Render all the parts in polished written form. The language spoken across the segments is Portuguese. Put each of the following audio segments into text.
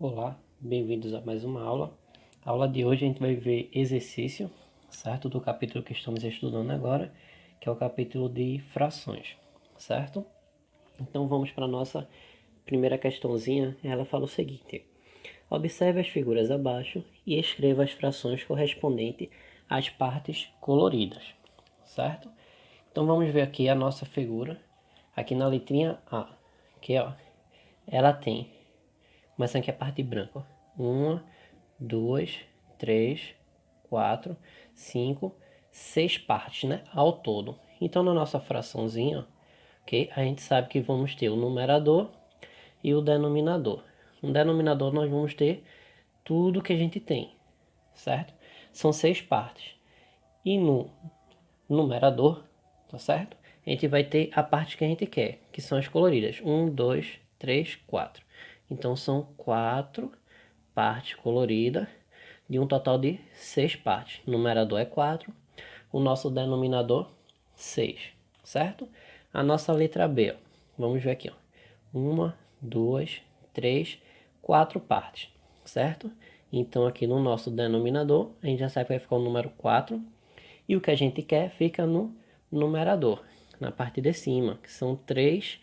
Olá, bem-vindos a mais uma aula. A aula de hoje a gente vai ver exercício, certo? Do capítulo que estamos estudando agora, que é o capítulo de frações, certo? Então vamos para a nossa primeira questãozinha. Ela fala o seguinte: observe as figuras abaixo e escreva as frações correspondentes às partes coloridas, certo? Então vamos ver aqui a nossa figura, aqui na letrinha A, que ó, ela tem, começando aqui a parte branca, ó, 1, 2, 3, 4, 5, 6 partes, né? Ao todo. Então, na nossa fraçãozinha, ok? A gente sabe que vamos ter o numerador e o denominador. No denominador nós vamos ter tudo que a gente tem, certo? São 6 partes. E no numerador, tá certo? A gente vai ter a parte que a gente quer, que são as coloridas. 1, 2, 3, 4. Então, são 4 partes coloridas de um total de 6 partes. O numerador é 4, o nosso denominador 6, certo? A nossa letra B, ó. Vamos ver aqui, ó. 1, 2, 3, 4 partes, certo? Então aqui no nosso denominador, a gente já sabe que vai ficar o número 4, e o que a gente quer fica no numerador, na parte de cima, que são 3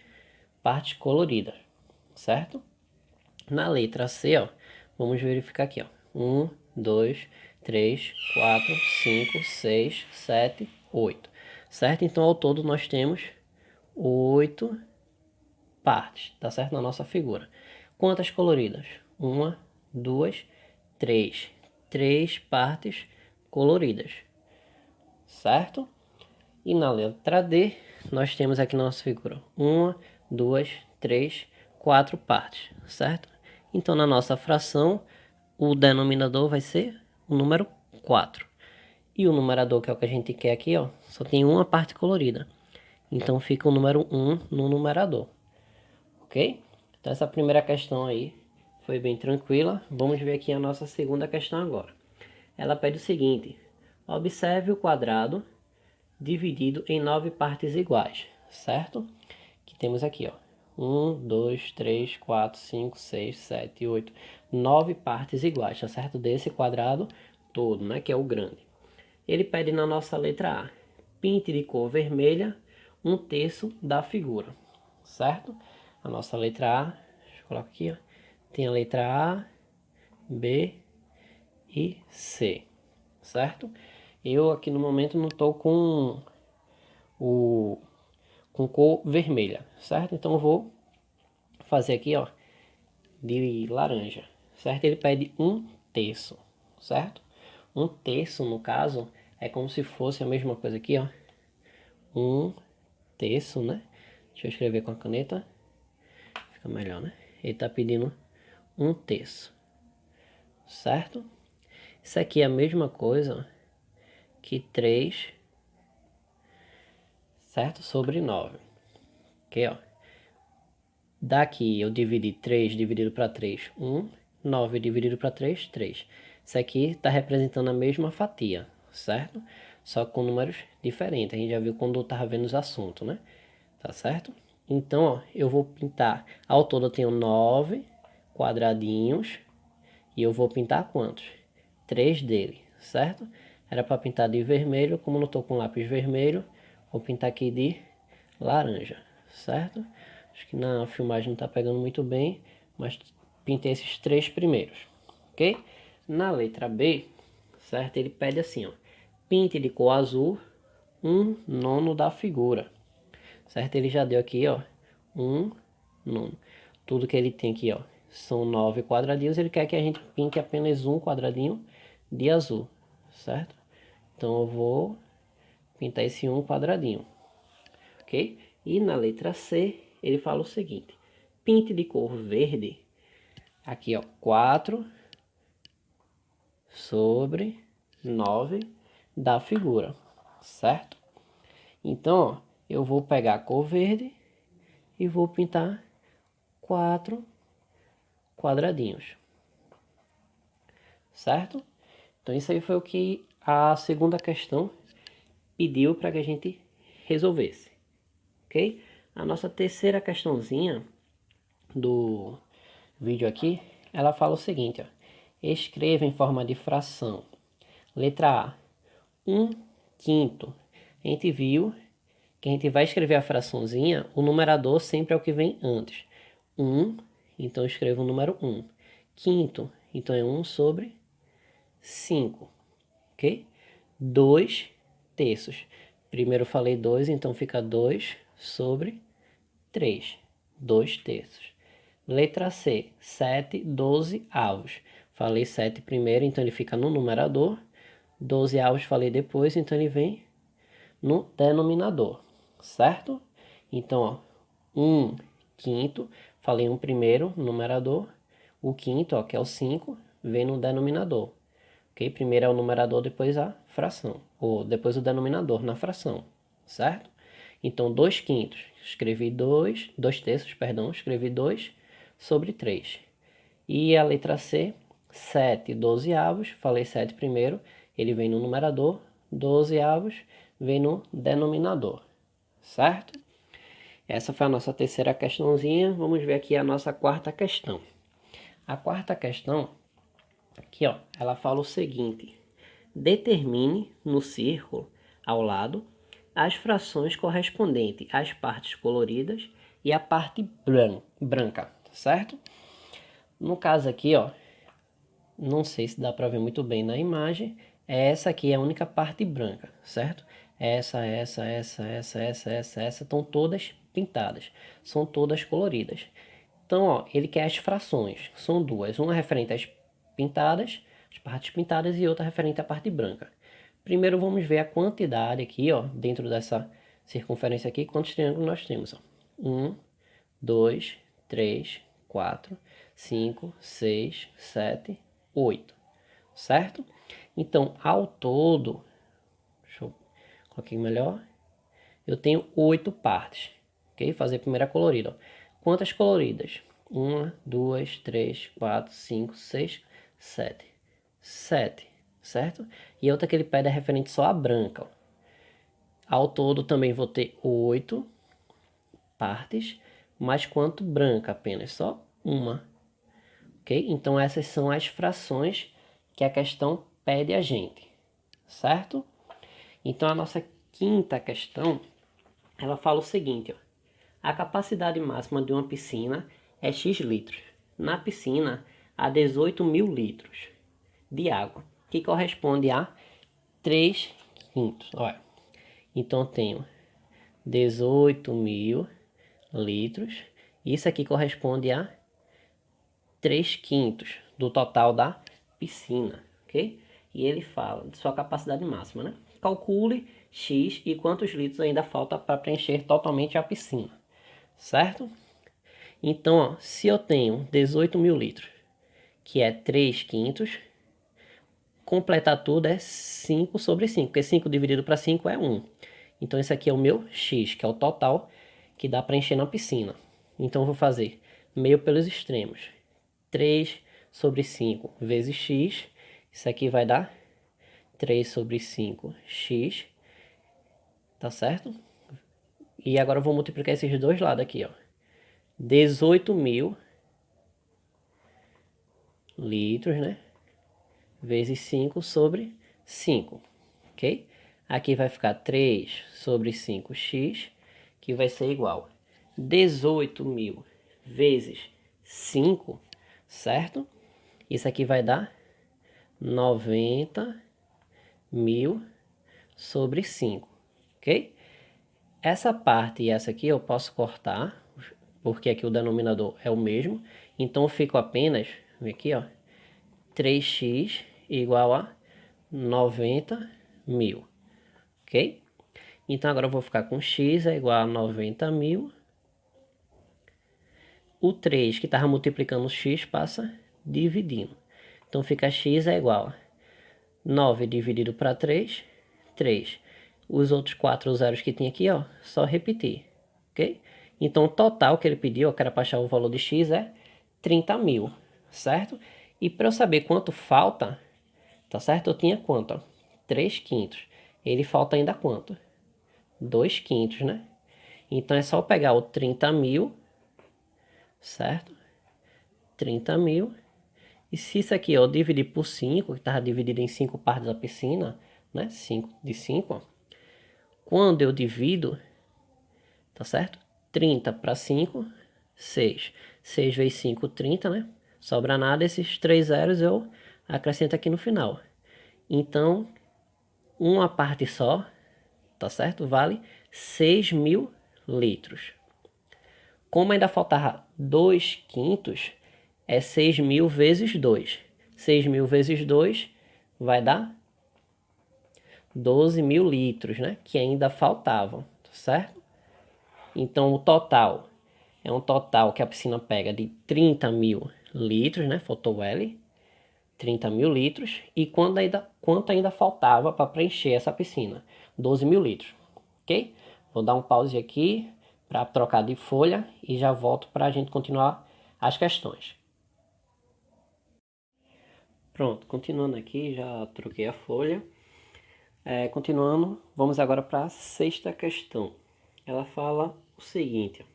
partes coloridas, certo? Na letra C, ó, vamos verificar aqui, ó. 1, 2, 3, 4, 5, 6, 7, 8. Certo? Então, ao todo, nós temos 8 partes, tá certo? Na nossa figura. Quantas coloridas? 1, 2, 3. 3 partes coloridas, certo? E na letra D, nós temos aqui na nossa figura 1, 2, 3, 4 partes, certo? Então, na nossa fração, o denominador vai ser o número 4. E o numerador, que é o que a gente quer aqui, ó, só tem uma parte colorida. Então, fica o número 1 no numerador. Ok? Então, essa primeira questão aí foi bem tranquila. Vamos ver aqui a nossa segunda questão agora. Ela pede o seguinte: observe o quadrado dividido em 9 partes iguais, certo? Que temos aqui, ó, 1, 2, 3, 4, 5, 6, 7, 8, 9 partes iguais, tá certo? Desse quadrado todo, né, que é o grande. Ele pede na nossa letra A: pinte de cor vermelha 1/3 da figura, certo? A nossa letra A, deixa eu colocar aqui, ó, tem a letra A, B e C, certo? Eu aqui no momento não estou com cor vermelha, certo? Então eu vou fazer aqui, ó, de laranja, certo? Ele pede 1/3, certo? 1/3, no caso, é como se fosse a mesma coisa aqui, ó. 1/3, né? Deixa eu escrever com a caneta, fica melhor, né? Ele tá pedindo 1/3, certo? Isso aqui é a mesma coisa que 3, certo? Sobre 9. Ok, ó. Daqui eu dividi 3 dividido para 3, 1. 9 dividido para 3, 3. Isso aqui está representando a mesma fatia, certo? Só com números diferentes. A gente já viu quando eu estava vendo os assuntos, né? Tá certo? Então, ó, eu vou pintar. Ao todo eu tenho 9 quadradinhos. E eu vou pintar quantos? 3 dele, certo? Era para pintar de vermelho. Como não estou com lápis vermelho, vou pintar aqui de laranja, certo? Acho que na filmagem não está pegando muito bem, mas pintei esses 3 primeiros, ok? Na letra B, certo? Ele pede assim, ó: pinte de cor azul 1/9 da figura, certo? Ele já deu aqui, ó, 1/9. Tudo que ele tem aqui, ó, são 9 quadradinhos. Ele quer que a gente pinte apenas um quadradinho de azul, certo? Então eu vou pintar esse um quadradinho, ok? E na letra C, ele fala o seguinte: pinte de cor verde, aqui ó, 4 sobre 9 da figura, certo? Então, ó, eu vou pegar a cor verde e vou pintar 4 quadradinhos, certo? Então isso aí foi o que a segunda questão pediu para que a gente resolvesse, ok? A nossa terceira questãozinha do vídeo aqui, ela fala o seguinte, ó. Escreva em forma de fração. Letra A, 1/5. A gente viu que a gente vai escrever a fraçãozinha, o numerador sempre é o que vem antes. 1, então eu escrevo o número 1. Quinto, então é 1 sobre 5, ok? 2 terços. Primeiro eu falei 2, então fica 2 sobre 3. 2 terços. Letra C, 7/12 avos. Falei 7 primeiro, então ele fica no numerador. 12 avos falei depois, então ele vem no denominador, certo? Então, ó, 1/5, falei 1 primeiro, numerador. O quinto, ó, que é o 5, vem no denominador. Ok? Primeiro é o numerador, depois a fração. Ou depois o denominador na fração, certo? Então, 2/5, escrevi 2 terços, perdão, escrevi 2 sobre 3. E a letra C, 7/12 avos, falei 7 primeiro, ele vem no numerador, 12 avos vem no denominador, certo? Essa foi a nossa terceira questãozinha, vamos ver aqui a nossa quarta questão. A quarta questão, aqui ó, ela fala o seguinte: determine no círculo ao lado as frações correspondentes às partes coloridas e à parte branca, certo? No caso aqui, ó, não sei se dá para ver muito bem na imagem, essa aqui é a única parte branca, certo? Essa estão todas pintadas, são todas coloridas. Então, ó, ele quer as frações, são duas, uma referente às pintadas, as partes pintadas e outra referente à parte branca. Primeiro vamos ver a quantidade aqui, ó, dentro dessa circunferência aqui, quantos triângulos nós temos, ó. 1, 2, 3, 4, 5, 6, 7, 8, certo? Então, ao todo, deixa eu colocar melhor, eu tenho 8 partes, ok? Fazer a primeira colorida, ó. Quantas coloridas? 1, 2, 3, 4, 5, 6, 7. 7, certo? E outra que ele pede é referente só à branca, ó. Ao todo também vou ter 8 partes, mas quanto branca apenas? Só uma. Ok? Então essas são as frações que a questão pede a gente, certo? Então a nossa quinta questão, ela fala o seguinte, ó. A capacidade máxima de uma piscina é X litros. Na piscina há 18.000 litros de água, que corresponde a 3/5. Olha. Então eu tenho 18.000 litros. Isso aqui corresponde a 3/5 do total da piscina, ok? E ele fala de sua capacidade máxima, né? Calcule X e quantos litros ainda falta para preencher totalmente a piscina, certo? Então, ó, se eu tenho 18.000 litros, que é 3/5, completar tudo é 5 sobre 5, porque 5 dividido para 5 é 1. Então, esse aqui é o meu X, que é o total que dá para encher na piscina. Então, eu vou fazer meio pelos extremos. 3 sobre 5 vezes x, isso aqui vai dar 3 sobre 5x, tá certo? E agora eu vou multiplicar esses dois lados aqui, ó. 18.000 litros, né? Vezes 5 sobre 5, ok? Aqui vai ficar 3 sobre 5x, que vai ser igual a 18.000 vezes 5, certo? Isso aqui vai dar 90.000 sobre 5, ok? Essa parte e essa aqui eu posso cortar, porque aqui o denominador é o mesmo. Então, eu fico apenas, aqui ó, 3x igual a 90.000, ok? Então, agora eu vou ficar com x é igual a 90.000. O 3 que estava multiplicando o x passa dividindo. Então, fica x é igual a 9 dividido para 3, 3. Os outros 4 zeros que tinha aqui, ó, só repetir, ok? Então, o total que ele pediu, que era para achar o valor de x, é 30.000, certo? E para eu saber quanto falta, tá certo? Eu tinha quanto, ó? 3/5. Ele falta ainda quanto? 2/5, né? Então, é só eu pegar o 30.000, certo? 30.000 E se isso aqui eu dividir por 5, que estava dividido em 5 partes da piscina, né? 5 de 5, ó. Quando eu divido, tá certo? 30 para 5, 6. 6 vezes 5, 30, né? Sobra nada, esses 3 zeros eu acrescento aqui no final. Então, uma parte só, tá certo? Vale 6.000 litros. Como ainda faltava 2 quintos, é 6.000 vezes 2. 6.000 vezes 2 vai dar 12.000 litros, né? Que ainda faltavam, certo? Então, o total é um total que a piscina pega de 30.000 litros, né? Faltou L. 30.000 litros. E quanto ainda faltava para preencher essa piscina? 12.000 litros, ok? Vou dar um pause aqui para trocar de folha e já volto para a gente continuar as questões. Pronto, continuando aqui, já troquei a folha. Continuando, vamos agora para a sexta questão. Ela fala o seguinte: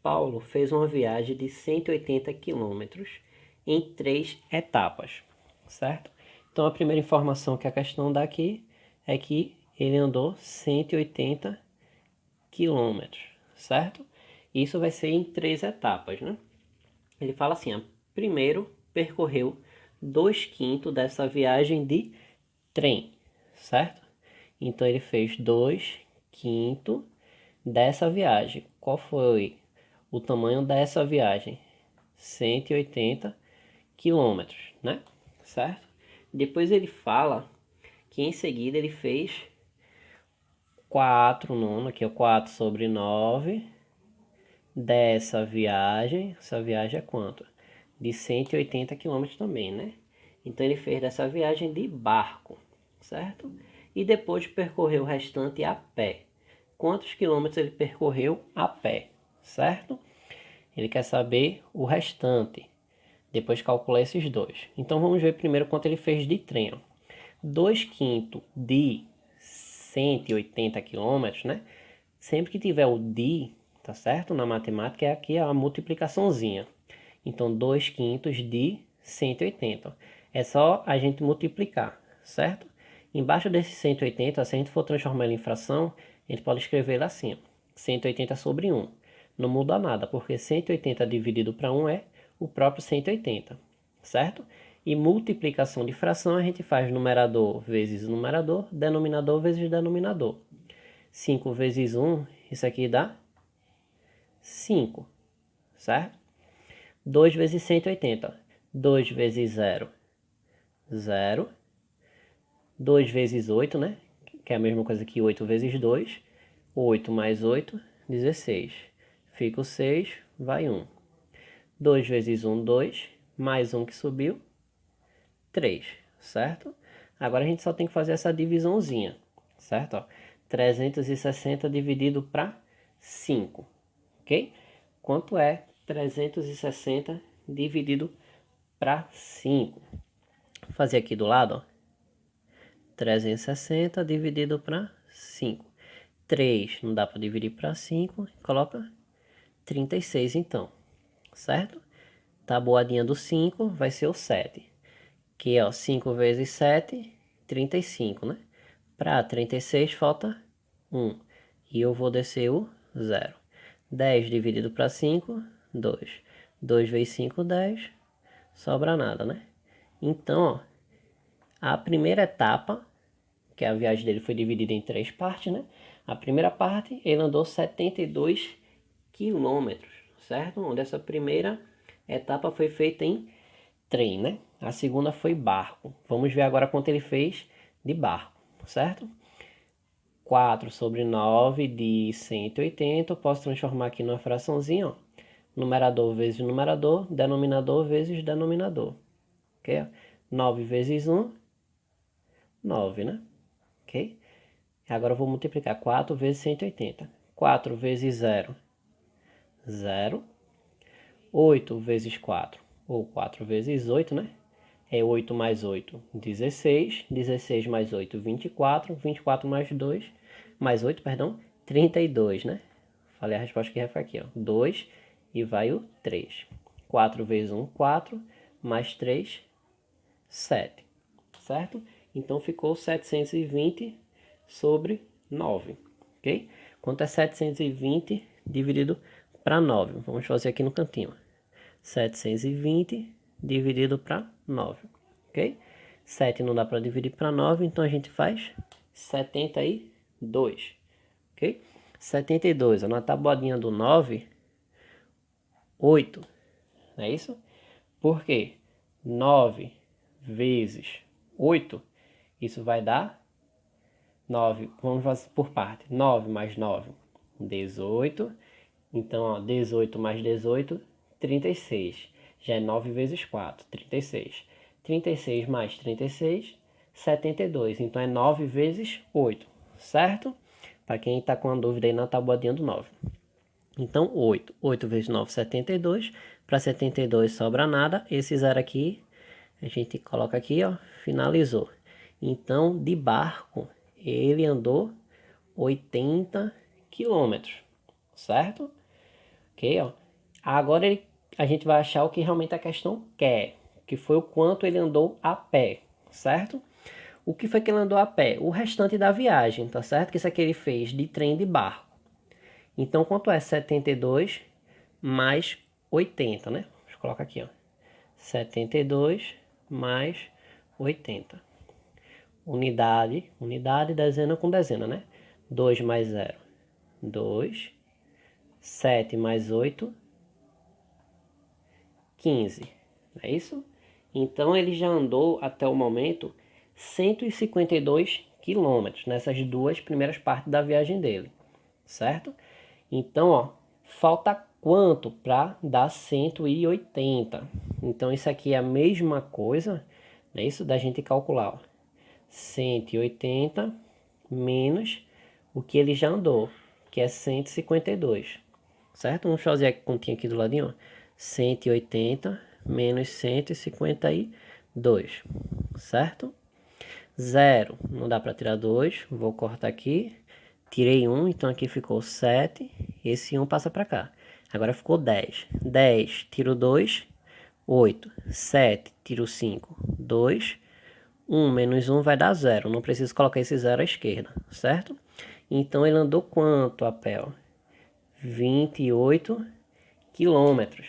Paulo fez uma viagem de 180 quilômetros em 3 etapas, certo? Então a primeira informação que a questão dá aqui é que ele andou 180 quilômetros, certo? Isso vai ser em 3 etapas, né? Ele fala assim, ó, primeiro percorreu 2 quintos dessa viagem de trem, certo? Então ele fez 2 quintos dessa viagem. Qual foi o tamanho dessa viagem? 180 quilômetros, né? Certo? Depois ele fala que em seguida ele fez 4 nono, aqui é o 4 sobre 9 dessa viagem. Essa viagem é quanto? De 180 quilômetros também, né? Então ele fez dessa viagem de barco, certo? E depois percorreu o restante a pé. Quantos quilômetros ele percorreu a pé, certo? Ele quer saber o restante. Depois calcular esses dois. Então vamos ver primeiro quanto ele fez de trem. 2 quintos de 180 quilômetros, né? Sempre que tiver o de, tá certo? Na matemática é aqui a multiplicaçãozinha. Então 2 quintos de 180. É só a gente multiplicar, certo? Embaixo desse 180, se a gente for transformar ele em fração, a gente pode escrever ele assim, ó, 180 sobre 1. Não muda nada, porque 180 dividido para 1 é o próprio 180, certo? E multiplicação de fração a gente faz numerador vezes numerador, denominador vezes denominador. 5 vezes 1, isso aqui dá 5, certo? 2 vezes 180, 2 vezes 0, 0. 2 vezes 8, né? Que é a mesma coisa que 8 vezes 2. 8 mais 8, 16. Fica o 6, vai 1. 2 vezes 1, 2. Mais 1 que subiu, 3, certo? Agora a gente só tem que fazer essa divisãozinha, certo? Ó, 360 dividido para 5, ok? Quanto é 360 dividido para 5? Vou fazer aqui do lado, ó. 360 dividido para 5. 3 não dá para dividir para 5, coloca 36 então, certo? Tabuadinha do 5 vai ser o 7. Que ó, 5 vezes 7, 35, né? Para 36 falta 1. E eu vou descer o 0. 10 dividido para 5, 2. 2 vezes 5, 10. Sobra nada, né? Então, ó, a primeira etapa, que a viagem dele foi dividida em 3 partes, né? A primeira parte, ele andou 72 quilômetros, certo? Onde essa primeira etapa foi feita em trem, né? A segunda foi barco. Vamos ver agora quanto ele fez de barco, certo? 4 sobre 9 de 180, eu posso transformar aqui numa fraçãozinha, ó. Numerador vezes numerador, denominador vezes denominador. Ok? 9 vezes 1, 9, né? Ok? Agora eu vou multiplicar 4 vezes 180. 4 vezes 0, 0. 8 vezes 4, ou 4 vezes 8, né? É 8 mais 8, 16. 16 mais 8, 24. 24 mais 2, mais 8, perdão, 32, né? Falei a resposta que foi aqui, ó. 2 e vai o 3. 4 vezes 1, 4. mais 3, 7, certo? Então ficou 720 sobre 9, ok? Quanto é 720 dividido para 9? Vamos fazer aqui no cantinho. 720 dividido para 9, ok? 7 não dá para dividir para 9, então a gente faz 72, ok? 72, na tabuadinha do 9, 8, não é isso? Por quê? 9 vezes 8, isso vai dar 9, vamos fazer por parte, 9 mais 9, 18, então ó, 18 mais 18, 36, já é 9 vezes 4, 36, 36 mais 36, 72, então é 9 vezes 8, certo? Para quem está com a dúvida aí na tabuadinha do 9. Então 8, 8 vezes 9, 72, para 72 sobra nada, esse zero aqui, a gente coloca aqui, ó, finalizou. Então, de barco, ele andou 80 quilômetros, certo? Ok, ó. Agora a gente vai achar o que realmente a questão quer, que foi o quanto ele andou a pé, certo? O que foi que ele andou a pé? O restante da viagem, tá certo? Que isso aqui ele fez de trem e de barco. Então, quanto é 72 mais 80, né? Deixa eu colocar aqui, ó. 72 mais 80. Unidade, dezena com dezena, né? 2 mais 0, 2. 7 mais 8, 15. Não é isso? Então, ele já andou até o momento 152 quilômetros nessas duas primeiras partes da viagem dele, certo? Então, ó, falta quanto para dar 180? Então, isso aqui é a mesma coisa, é isso da gente calcular, ó. 180 menos o que ele já andou, que é 152, certo? Vamos fazer a continha aqui do ladinho, ó. 180 menos 152, certo? 0, não dá para tirar 2, vou cortar aqui. Tirei 1, então aqui ficou 7, esse 1 passa para cá. Agora ficou 10. 10, tiro 2, 8. 7, tiro 5, 2. 1 menos 1 vai dar 0. Não preciso colocar esse 0 à esquerda, certo? Então ele andou quanto a pé? 28 quilômetros,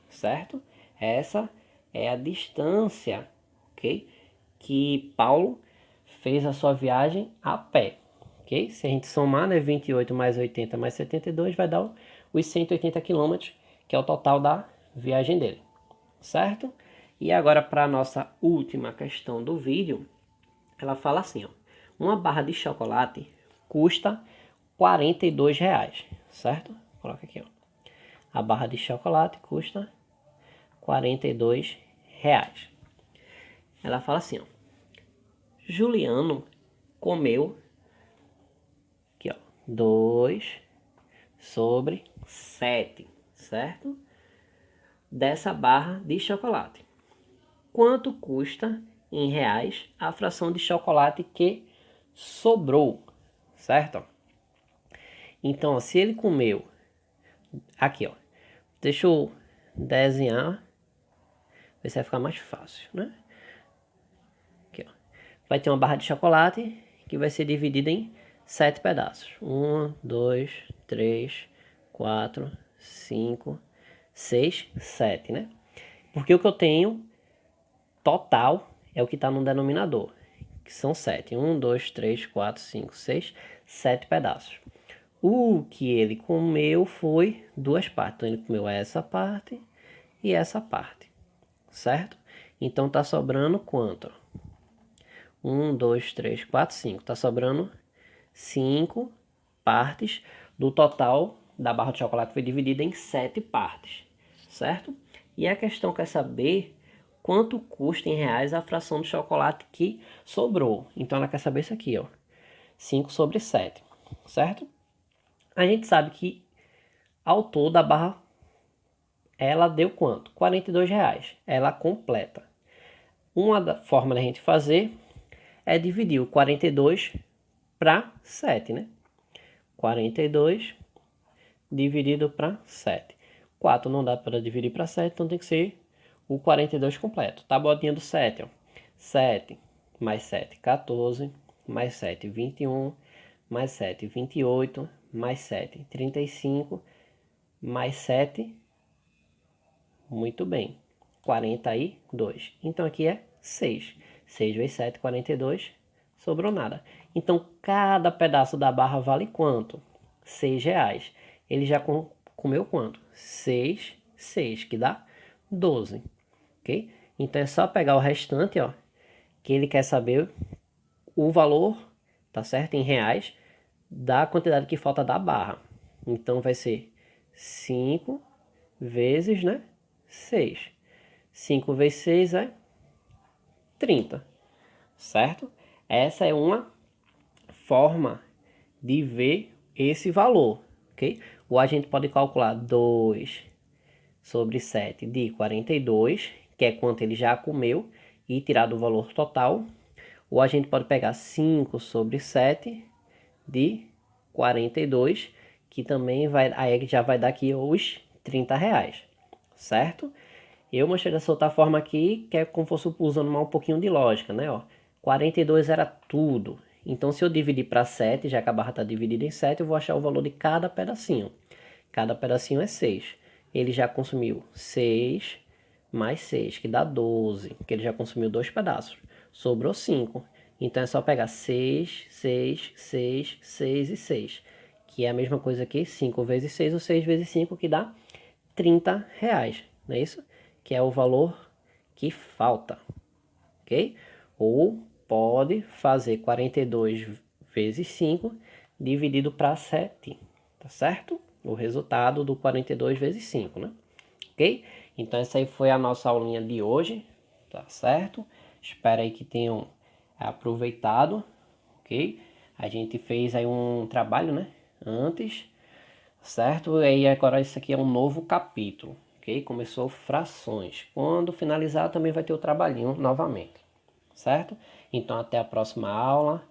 certo? Essa é a distância, ok? Que Paulo fez a sua viagem a pé, ok? Se a gente somar, né, 28 mais 80 mais 72 vai dar os 180 quilômetros, que é o total da viagem dele, certo? E agora para a nossa última questão do vídeo, ela fala assim, ó, uma barra de chocolate custa R$ 42, certo? Coloca aqui, ó. A barra de chocolate custa R$ 42. Ela fala assim, ó, Juliano comeu aqui, ó, 2 sobre 7, certo? Dessa barra de chocolate. Quanto custa em reais a fração de chocolate que sobrou, certo? Então, ó, se ele comeu, aqui, ó, deixa eu desenhar, ver se vai ficar mais fácil, né? Aqui, ó, vai ter uma barra de chocolate que vai ser dividida em 7 pedaços. 1, 2, 3, 4, 5, 6, 7, né? Porque o que eu tenho total é o que está no denominador, que são 7. 1, 2, 3, 4, 5, 6, 7 pedaços. O que ele comeu foi duas partes. Então, ele comeu essa parte e essa parte, certo? Então, tá sobrando quanto? 1, 2, 3, 4, 5. Tá sobrando 5 partes do total da barra de chocolate, que foi dividida em 7 partes, certo? E a questão quer saber quanto custa em reais a fração de chocolate que sobrou. Então, ela quer saber isso aqui, ó. 5 sobre 7, certo? A gente sabe que ao todo a barra, ela deu quanto? R$ 42. Ela completa. Uma forma da gente fazer é dividir o 42 para 7, né? 42 dividido para 7. 4 não dá para dividir para 7, então tem que ser o 42 completo. Tabuadinha do 7, ó. 7 mais 7, 14, mais 7, 21, mais 7, 28, mais 7, 35, mais 7, muito bem, 42. Então aqui é 6. 6 vezes 7, 42, sobrou nada. Então cada pedaço da barra vale quanto? R$6. Ele já comeu quanto? 6, 6, que dá 12, ok? Então é só pegar o restante, ó, que ele quer saber o valor, tá certo? Em reais, da quantidade que falta da barra. Então vai ser 5 vezes, né? 6. 5 vezes 6 é 30, certo? Essa é uma forma de ver esse valor, ok? Ou a gente pode calcular 2 sobre 7 de 42, que é quanto ele já comeu, e tirar do valor total. Ou a gente pode pegar 5 sobre 7 de 42, que também vai, aí já vai dar aqui os R$30, certo? Eu mostrei dessa outra forma aqui, que é como se fosse usando um pouquinho de lógica, né? Ó, 42 era tudo. Então, se eu dividir para 7, já que a barra está dividida em 7, eu vou achar o valor de cada pedacinho. Cada pedacinho é 6. Ele já consumiu 6 mais 6, que dá 12, que ele já consumiu 2 pedaços. Sobrou 5. Então é só pegar 6, 6, 6, 6 e 6. Que é a mesma coisa aqui, 5 vezes 6 ou 6 vezes 5, que dá R$30. Não é isso? Que é o valor que falta. Ok? Ou pode fazer 42 vezes 5 dividido para 7. Tá certo? O resultado do 42 vezes 5, né? Ok? Então essa aí foi a nossa aulinha de hoje, tá certo? Espero aí que tenham aproveitado, ok? A gente fez aí um trabalho, né? Antes, certo? E aí agora isso aqui é um novo capítulo, ok? Começou frações. Quando finalizar também vai ter o trabalhinho novamente, certo? Então até a próxima aula,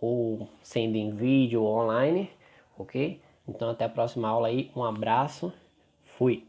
ou sendo em vídeo ou online, ok? Então até a próxima aula aí, um abraço, fui!